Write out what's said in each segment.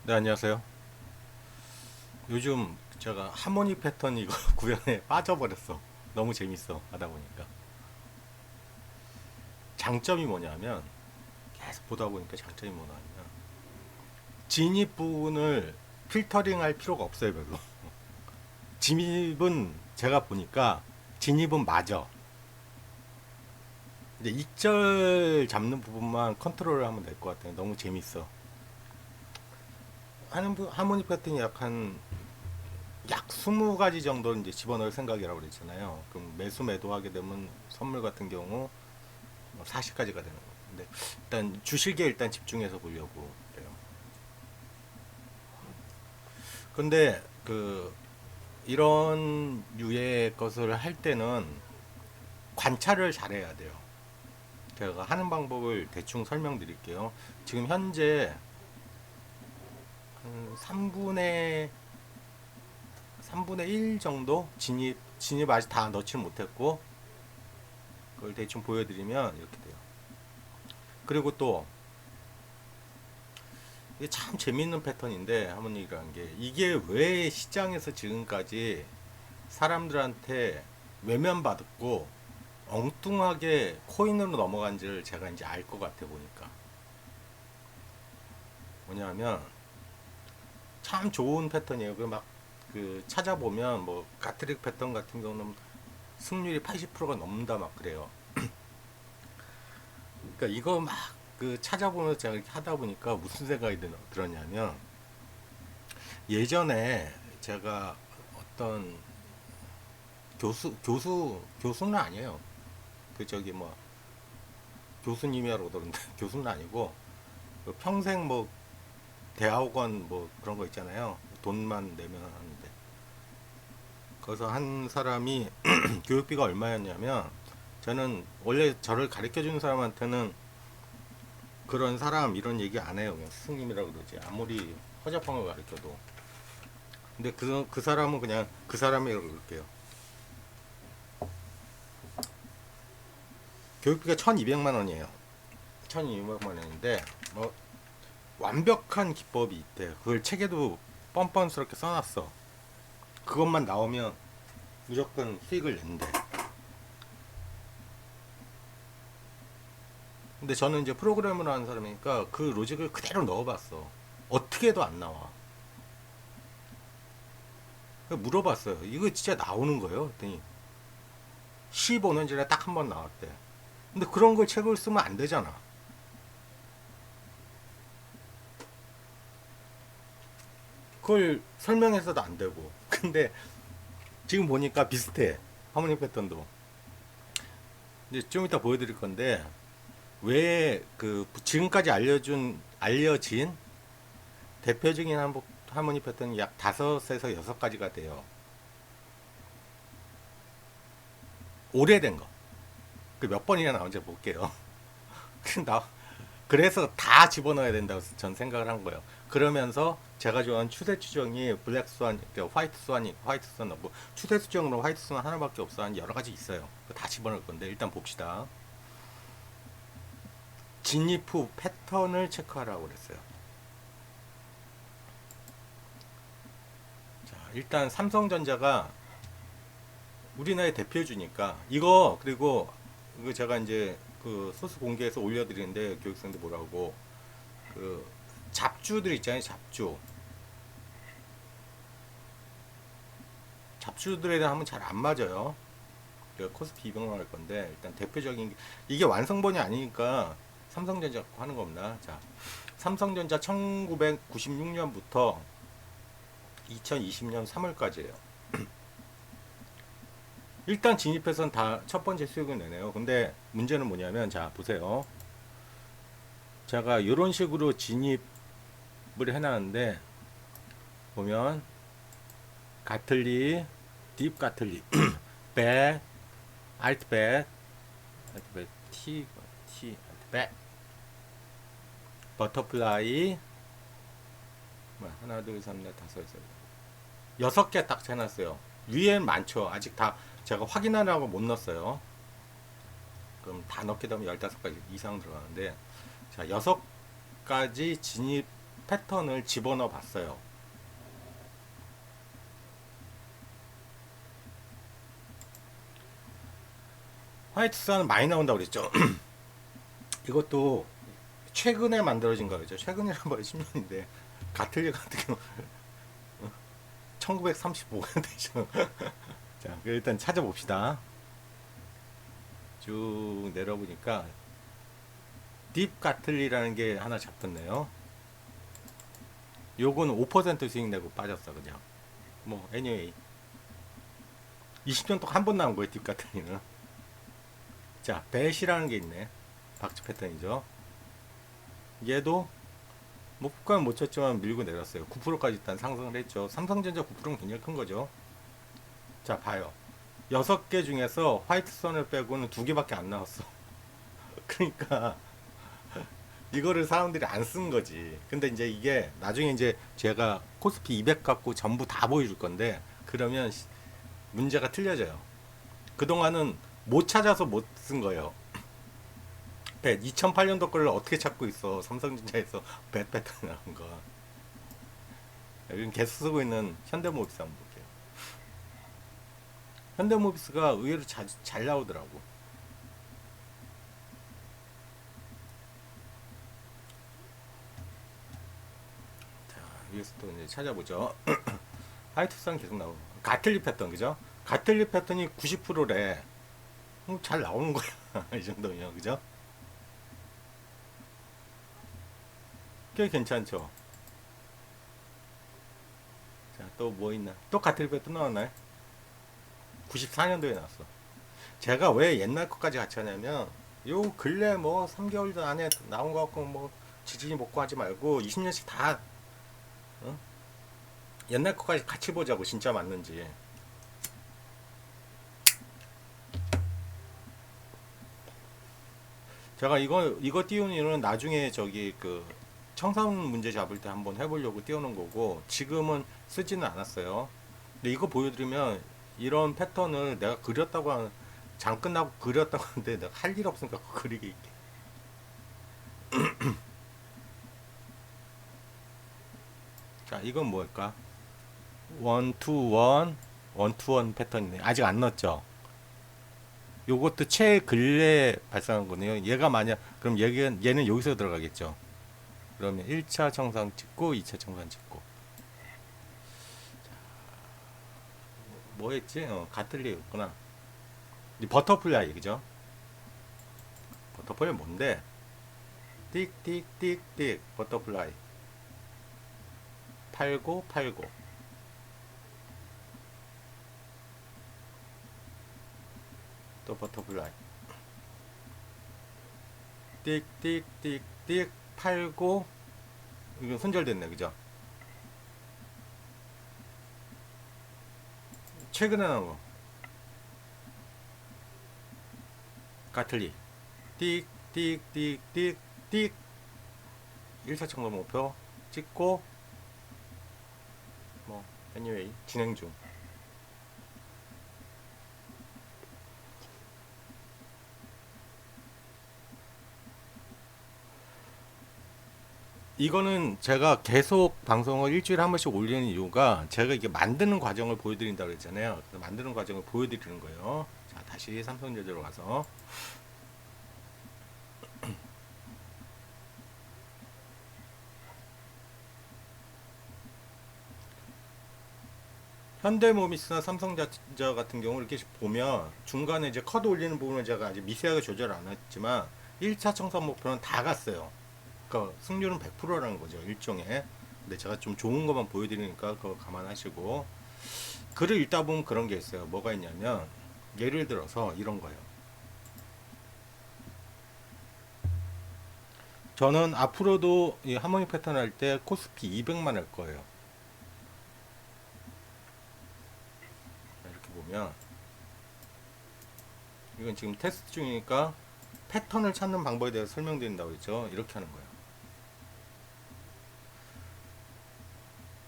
네, 안녕하세요. 요즘 제가 하모니 패턴 이거 구현에 빠져버렸어. 너무 재밌어. 하다 보니까. 장점이 뭐냐면, 계속 보다 보니까 장점이 뭐냐면, 진입 부분을 필터링 할 필요가 없어요, 별로. 진입은 제가 보니까, 진입은 맞아. 이제 익절 잡는 부분만 컨트롤을 하면 될 것 같아요. 너무 재밌어. 하모니 패턴이 약 20가지 정도 이제 집어넣을 생각이라고 그랬잖아요. 그럼 매수 매도하게 되면 선물 같은 경우 40까지가 되는 거예요. 근데 일단 주식에 일단 집중해서 보려고 그래요. 근데 이런 유의 것을 할 때는 관찰을 잘해야 돼요. 제가 하는 방법을 대충 설명드릴게요. 지금 현재 한 3분의 1 정도 진입 아직 다 넣지 못했고, 그걸 대충 보여드리면 이렇게 돼요. 그리고 또 이게 참 재밌는 패턴인데, 하모니라는 게 이게 왜 시장에서 지금까지 사람들한테 외면받았고 엉뚱하게 코인으로 넘어간지를 제가 이제 알 것 같아 보니까. 뭐냐면 참 좋은 패턴이에요. 그 찾아보면 뭐 가트릭 패턴 같은 경우는 승률이 80%가 넘는다 막 그래요. 그러니까 이거 막 그 찾아보면서 제가 이렇게 하다 보니까 무슨 생각이 들었냐면, 예전에 제가 어떤 교수는 아니에요. 그 저기 뭐 교수님이라고 그러는데 교수는 아니고, 그 평생 뭐 대학원 뭐 그런 거 있잖아요. 돈만 내면 하는데. 거기서 한 사람이 교육비가 얼마였냐면, 저는 원래 저를 가르쳐 주는 사람한테는 그런 사람 이런 얘기 안 해요. 그냥 스승님이라고 그러지. 아무리 허접한 걸 가르쳐도. 근데 그 사람은 그냥 그 사람이라고 그럴게요. 교육비가 1200만 원이에요. 1200만 원인데, 뭐 완벽한 기법이 있대. 그걸 책에도 뻔뻔스럽게 써놨어. 그것만 나오면 무조건 수익을 낸대. 근데 저는 이제 프로그래머를 하는 사람이니까 그 로직을 그대로 넣어봤어. 어떻게 해도 안 나와. 물어봤어요. 이거 진짜 나오는 거예요? 그랬더니 15년 전에 딱 한 번 나왔대. 근데 그런 걸 책을 쓰면 안 되잖아. 그걸 설명해서도 안 되고. 근데 지금 보니까 비슷해. 하모니 패턴도. 이제 좀 이따 보여드릴 건데, 왜 지금까지 알려진 대표적인 하모니 패턴이 약 5에서 6가지가 돼요. 오래된 거. 그 몇 번이나 나온지 볼게요. 나 그래서 다 집어넣어야 된다고 전 생각을 한 거예요. 그러면서 제가 좋아하는 추세 추정이 블랙 스완, 화이트 스완이 화이트 스완 넣고, 추세 추정으로 화이트 스완 하나밖에 없어. 한 여러 가지 있어요. 다 집어넣을 건데 일단 봅시다. 진입 후 패턴을 체크하라고 그랬어요. 자, 일단 삼성전자가 우리나라의 대표주니까 이거, 그리고 이거 제가 이제 그 소스 공개해서 올려드리는데, 교육생들 뭐라고, 그 잡주들 있잖아요. 잡주들에 대한 하면 잘 안 맞아요. 코스피 200만 할 건데, 일단 대표적인 이게 완성본이 아니니까 삼성전자 갖고 하는 겁니다. 자, 삼성전자 1996년부터 2020년 3월까지예요. 일단 진입해서는 다 첫 번째 수익을 내네요. 근데 문제는 뭐냐면, 자 보세요. 제가 이런 식으로 진입을 해놨는데, 보면 가틀리, 딥 가틀리, 백, 알트백, 티, 알트백, 버터플라이, 하나, 둘, 셋, 넷, 다섯, 여섯, 6개 딱 해놨어요. 위엔 많죠. 아직 다 제가 확인하려고 못 넣었어요. 그럼 다 넣게 되면 15가지 이상 들어가는데, 자, 6가지 진입 패턴을 집어넣어 봤어요. 화이트선은 많이 나온다고 그랬죠. 이것도 최근에 만들어진 거죠. 최근이란 말이 10년인데 가틀리 같은 경우 1935년 되죠. 자, 일단 찾아봅시다. 쭉 내려보니까 딥 가틀리라는 게 하나 잡혔네요. 요거는 5% 수익 내고 빠졌어 그냥. 뭐 anyway 20년 동안 한 번 나온 거예요 딥 가틀리는. 자, 벳이라는 게 있네. 박쥐 패턴이죠. 얘도 뭐 국가는 못 쳤지만 밀고 내렸어요. 9%까지 일단 상승을 했죠. 삼성전자 9%는 굉장히 큰 거죠. 자, 봐요. 6개 중에서 화이트선을 빼고는 2개밖에 안 나왔어. 그러니까 이거를 사람들이 안 쓴 거지. 근데 이제 이게 나중에 이제 제가 코스피 200 갖고 전부 다 보여줄 건데 그러면 문제가 틀려져요. 그동안은 못 찾아서 못 쓴 거예요. 배 2008년도 거를 어떻게 찾고 있어? 삼성전자에서 배 패턴 나온 거. 여기 계속 쓰고 있는 현대모비스 한번 볼게요. 현대모비스가 의외로 잘 나오더라고. 자, 위에서 또 이제 찾아보죠. 하이투산 계속 나오고. 가틀리 패턴, 그죠? 가틀리 패턴이 90%래. 잘 나오는 거야. 이 정도면, 그죠? 꽤 괜찮죠? 자, 또 뭐 있나? 또 가틀리 패턴 나왔나요? 94년도에 나왔어. 제가 왜 옛날 것까지 같이 하냐면, 요 근래 뭐 3개월 안에 나온 거 갖고 뭐 지지지 먹고 하지 말고 20년씩 다 어? 옛날 것까지 같이 보자고 진짜 맞는지. 제가 이거 띄우는 이유는 나중에 저기 그 청산 문제 잡을 때 한번 해보려고 띄우는 거고 지금은 쓰지는 않았어요. 근데 이거 보여드리면 이런 패턴을 내가 그렸다고 장 끝나고 그렸다고 하는데 내가 할 일 없으니까 그리게 있게. 자, 이건 뭘까? 원투원 원투원 패턴이네. 아직 안 넣었죠. 요것도 최근래 발생한 거네요. 얘가 만약 그럼 얘는 여기서 들어가겠죠. 그러면 1차 청산 찍고 2차 청산 찍고 뭐 했지? 가틀리였구나. 버터플라이, 그죠? 버터플라이 뭔데? 띡띡띡띡 버터플라이 팔고 팔고 또 버터플라이 띡띡띡띡 팔고 이건 손절됐네, 그죠? 최근에 나온 거 가틀리 띡띡띡띡띡 1차 청산 목표 찍고 뭐 anyway 진행 중. 이거는 제가 계속 방송을 일주일에 한 번씩 올리는 이유가 제가 이게 만드는 과정을 보여드린다고 그랬잖아요. 그래서 만드는 과정을 보여드리는 거예요. 자, 다시 삼성전자로 가서 현대모비스나 삼성전자 같은 경우 이렇게 보면 중간에 이제 컷 올리는 부분을 제가 아직 미세하게 조절 안 했지만 1차 청산 목표는 다 갔어요. 그러니까 승률은 100%라는 거죠, 일종의. 근데 제가 좀 좋은 것만 보여드리니까 그거 감안하시고 글을 읽다 보면 그런 게 있어요. 뭐가 있냐면 예를 들어서 이런 거예요. 저는 앞으로도 이 하모니 패턴 할 때 코스피 200만 할 거예요. 이렇게 보면 이건 지금 테스트 중이니까 패턴을 찾는 방법에 대해서 설명드린다고 했죠. 이렇게 하는 거예요.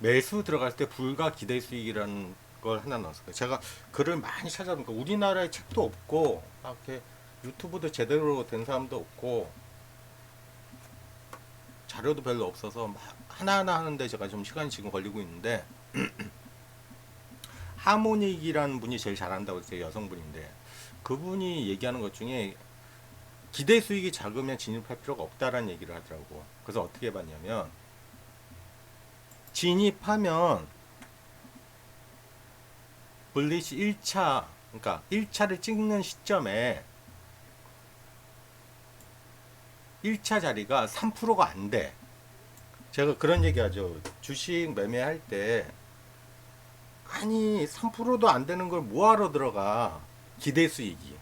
매수 들어갈 때 불가 기대 수익이라는 걸 하나 넣었어요. 제가 글을 많이 찾아보니까 우리나라에 책도 없고 이렇게 유튜브도 제대로 된 사람도 없고 자료도 별로 없어서 막 하나하나 하는데 제가 좀 시간이 지금 걸리고 있는데, 하모닉이라는 분이 제일 잘한다고 했어요. 여성분인데 그분이 얘기하는 것 중에 기대 수익이 작으면 진입할 필요가 없다라는 얘기를 하더라고. 그래서 어떻게 해봤냐면, 진입하면 블리시 1차, 그러니까 1차를 찍는 시점에 1차 자리가 3%가 안 돼. 제가 그런 얘기 하죠. 주식 매매할 때, 아니 3%도 안 되는 걸 뭐하러 들어가. 기대 수익이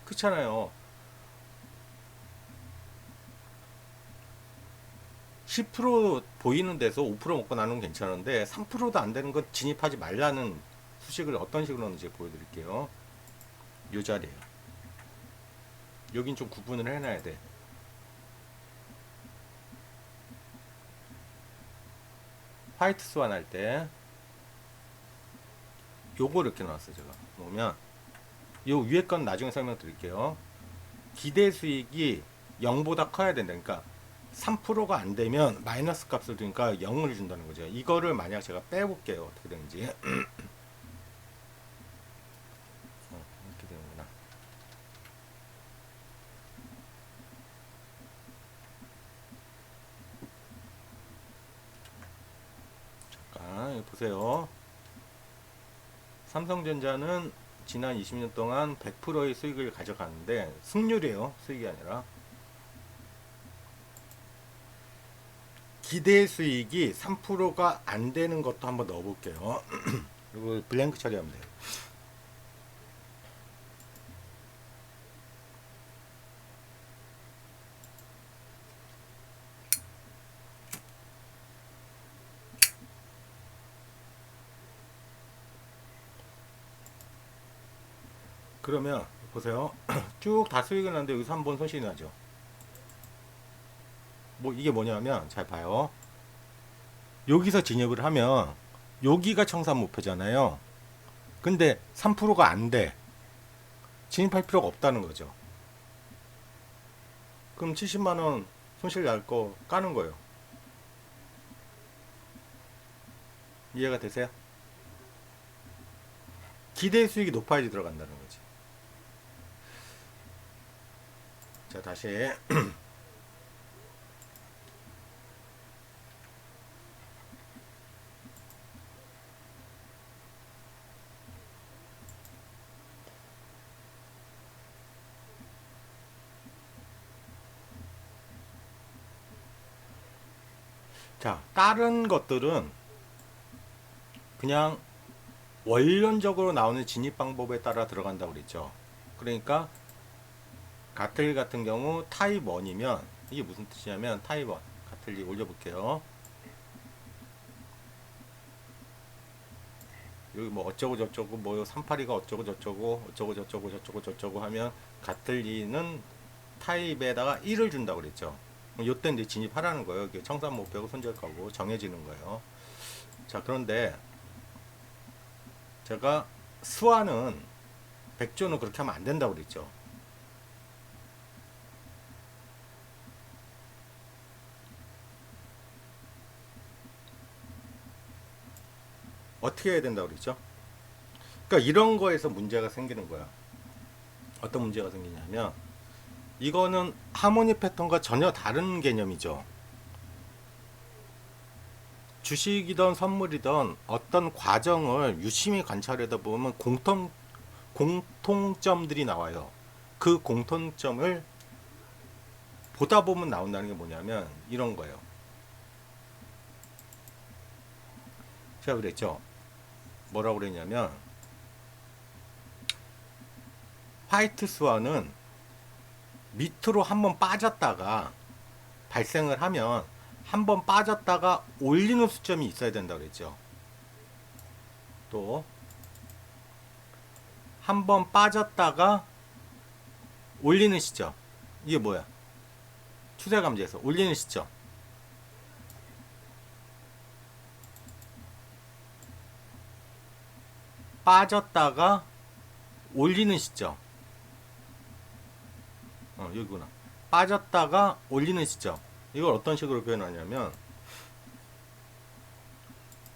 그렇잖아요. 10% 보이는 데서 5% 먹고 나누면 괜찮은데 3%도 안 되는 건 진입하지 말라는 수식을 어떤 식으로 하는지 보여드릴게요. 이 자리에요. 여긴 좀 구분을 해놔야 돼. 화이트 스완 할 때 요거 이렇게 나왔어요. 제가 보면 요 위에 건 나중에 설명드릴게요. 기대 수익이 0보다 커야 된다. 그러니까 3%가 안 되면 마이너스 값을 두니까 0을 준다는 거죠. 이거를 만약 제가 빼볼게요. 어떻게 되는지. 이렇게 되는구나. 잠깐 보세요. 삼성전자는 지난 20년 동안 100%의 수익을 가져가는데, 승률이에요. 수익이 아니라. 기대 수익이 3%가 안 되는 것도 한번 넣어 볼게요. 그리고 블랭크 처리하면 돼요. 그러면 보세요. 쭉 다 수익을 났는데 여기서 한 번 손실이 나죠. 뭐 이게 뭐냐면, 잘 봐요. 여기서 진입을 하면 여기가 청산 목표잖아요. 근데 3%가 안 돼. 진입할 필요가 없다는 거죠. 그럼 70만 원 손실 날 거 까는 거예요. 이해가 되세요? 기대 수익이 높아야지 들어간다는 거지. 자, 다시. 자, 다른 것들은 그냥 원론적으로 나오는 진입 방법에 따라 들어간다고 그랬죠. 그러니까 가틀 같은 경우 타입 1이면, 이게 무슨 뜻이냐면, 타입 1 가틀리 올려볼게요. 여기 뭐 어쩌고 저쩌고 뭐 382가 어쩌고 저쩌고 어쩌고 저쩌고 저쩌고 저쩌고 하면, 가틀리는 타입에다가 1을 준다고 그랬죠. 요때 이제 진입하라는 거예요. 청산 목표고 손절가고 정해지는 거예요. 자, 그런데 제가 스와는 백조는 그렇게 하면 안 된다고 그랬죠. 어떻게 해야 된다고 그랬죠? 그러니까 이런 거에서 문제가 생기는 거야. 어떤 문제가 생기냐면, 이거는 하모니 패턴과 전혀 다른 개념이죠. 주식이든 선물이든 어떤 과정을 유심히 관찰하다 보면 공통점들이 나와요. 그 공통점을 보다 보면 나온다는 게 뭐냐면 이런 거예요. 제가 그랬죠. 뭐라고 그랬냐면, 화이트 스완은 밑으로 한번 빠졌다가 발생을 하면 한번 빠졌다가 올리는 수점이 있어야 된다고 그랬죠. 또 한번 빠졌다가 올리는 시점, 이게 뭐야? 추세 감지에서 올리는 시점. 빠졌다가 올리는 시점. 여기구나. 빠졌다가 올리는 시점. 이걸 어떤 식으로 표현하냐면,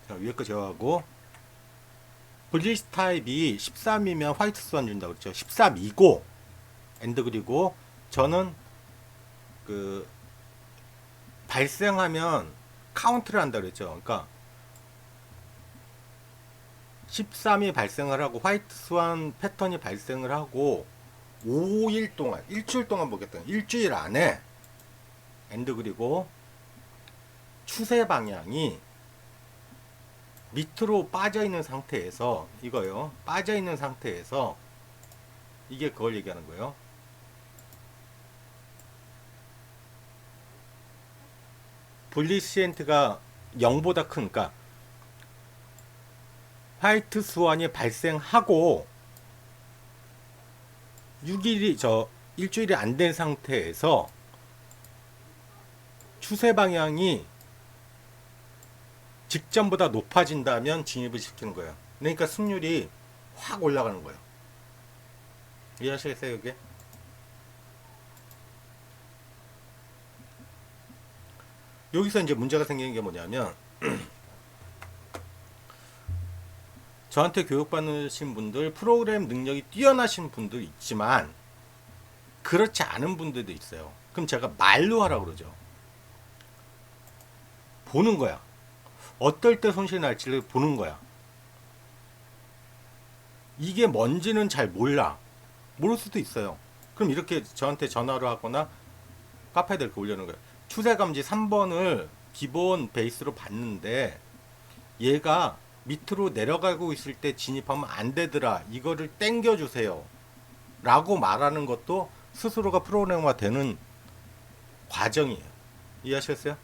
자, 위에 거 제어하고, 블리스 타입이 13이면 화이트 스완 준다고 그랬죠. 13이고, 엔드 그리고, 저는 그, 발생하면 카운트를 한다 그랬죠. 그러니까, 13이 발생을 하고, 화이트 스완 패턴이 발생을 하고, 5일 동안, 일주일 동안 보겠다. 일주일 안에, 엔드 그리고, 추세 방향이 밑으로 빠져 있는 상태에서 이거요. 빠져 있는 상태에서 이게 그걸 얘기하는 거예요. 블리시엔트가 0보다 큰, 그러니까 화이트 스완이 발생하고 6일이 일주일이 안 된 상태에서 추세 방향이 직전보다 높아진다면 진입을 시키는 거예요. 그러니까 승률이 확 올라가는 거예요. 이해하시겠어요, 이게? 여기서 이제 문제가 생기는 게 뭐냐면, 저한테 교육받으신 분들, 프로그램 능력이 뛰어나신 분들 있지만, 그렇지 않은 분들도 있어요. 그럼 제가 말로 하라고 그러죠. 보는 거야. 어떨 때 손실이 날지를 보는 거야. 이게 뭔지는 잘 몰라. 모를 수도 있어요. 그럼 이렇게 저한테 전화로 하거나 카페에 이렇게 올려놓은 거예요. 추세감지 3번을 기본 베이스로 봤는데 얘가 밑으로 내려가고 있을 때 진입하면 안 되더라. 이거를 땡겨주세요. 라고 말하는 것도 스스로가 프로그래머가 되는 과정이에요. 이해하셨어요?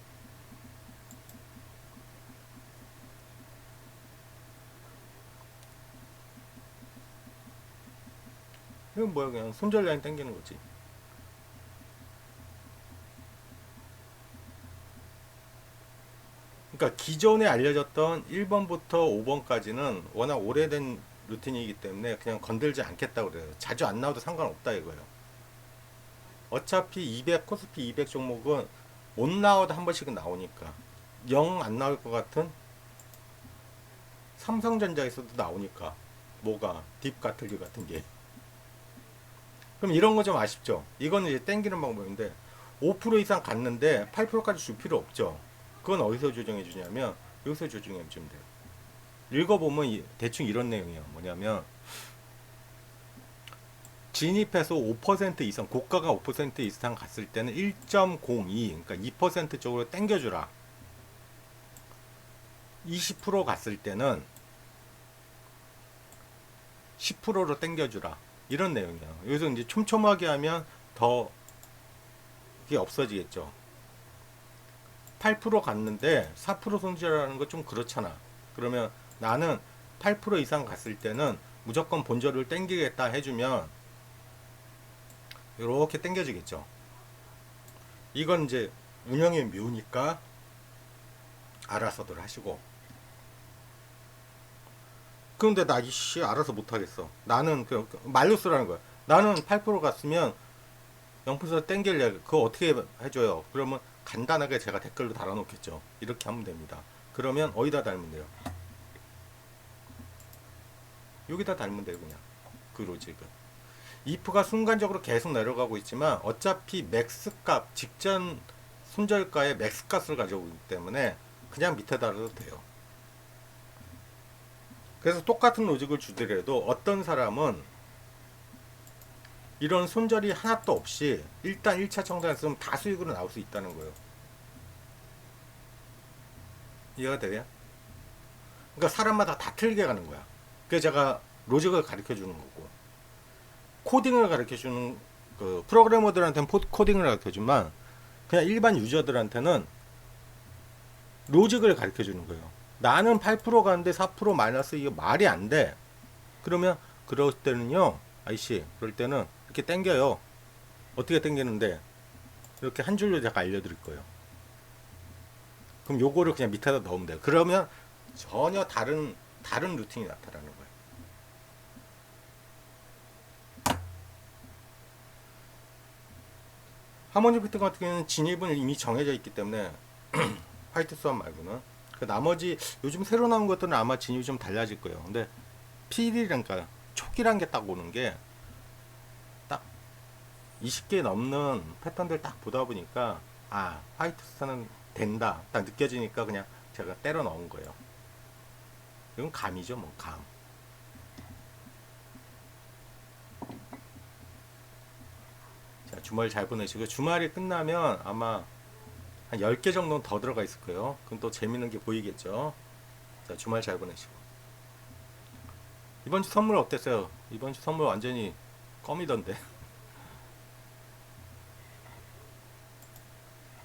이건 뭐야, 그냥 손절 라인 당기는 거지. 그러니까 기존에 알려졌던 1번부터 5번까지는 워낙 오래된 루틴이기 때문에 그냥 건들지 않겠다고 그래요. 자주 안 나와도 상관없다 이거예요. 어차피 200, 코스피 200 종목은 못 나와도 한 번씩은 나오니까. 0 안 나올 것 같은 삼성전자에서도 나오니까. 뭐가 딥가틀기 같은 게. 그럼 이런 거 좀 아쉽죠? 이거는 이제 땡기는 방법인데 5% 이상 갔는데 8%까지 줄 필요 없죠. 그건 어디서 조정해 주냐면 여기서 조정해 주면 돼요. 읽어보면 대충 이런 내용이에요. 뭐냐면 진입해서 5% 이상, 고가가 5% 이상 갔을 때는 1.02, 그러니까 2% 쪽으로 땡겨주라. 20% 갔을 때는 10%로 땡겨주라. 이런 내용이에요. 여기서 이제 촘촘하게 하면 더 이게 없어지겠죠. 8% 갔는데 4% 손실하는 거 좀 그렇잖아. 그러면 나는 8% 이상 갔을 때는 무조건 본저를 땡기겠다 해주면 이렇게 땡겨지겠죠. 이건 이제 운영의 묘니까 알아서들 하시고. 그런데 나 이씨 알아서 못하겠어. 나는 말로 쓰라는 거야. 나는 8% 갔으면 0% 땡길래 그거 어떻게 해줘요? 그러면 간단하게 제가 댓글로 달아놓겠죠. 이렇게 하면 됩니다. 그러면 어디다 달면 돼요? 여기다 달면 돼요, 그냥. 그 로직은. if가 순간적으로 계속 내려가고 있지만 어차피 맥스 값, 직전 손절가의 맥스 값을 가져오기 때문에 그냥 밑에 달아도 돼요. 그래서 똑같은 로직을 주더라도 어떤 사람은 이런 손절이 하나도 없이 일단 1차 청산을 쓰면 다 수익으로 나올 수 있다는 거예요. 이해가 돼요? 그러니까 사람마다 다 틀게 가는 거야. 그래서 제가 로직을 가르쳐 주는 거고, 코딩을 가르쳐 주는 그 프로그래머들한테는 코딩을 가르쳐 주지만 그냥 일반 유저들한테는 로직을 가르쳐 주는 거예요. 나는 8% 가는데 4% 마이너스, 이게 말이 안 돼. 그러면 그럴 때는요, 아이씨, 그럴 때는 이렇게 땡겨요. 어떻게 땡기는데 이렇게 한 줄로 제가 알려드릴 거예요. 그럼 요거를 그냥 밑에다 넣으면 돼요. 그러면 전혀 다른 루틴이 나타나는 거예요. 하모니 패턴 같은 경우는 진입은 이미 정해져 있기 때문에 화이트 스완 말고는 그 나머지 요즘 새로 나온 것들은 아마 진입이 좀 달라질 거예요. 근데 필이란가 촉이란 게 딱 오는 게 딱 20개 넘는 패턴들 딱 보다 보니까 아 화이트 스완은 된다 딱 느껴지니까 그냥 제가 때려 넣은 거예요. 이건 감이죠, 뭐 감. 자, 주말 잘 보내시고 주말이 끝나면 아마 한 10개 정도는 더 들어가 있을 거예요. 그럼 또 재밌는 게 보이겠죠. 자, 주말 잘 보내시고. 이번 주 선물 어땠어요? 이번 주 선물 완전히 껌이던데.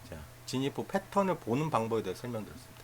자, 진입 후 패턴을 보는 방법에 대해 설명드렸습니다.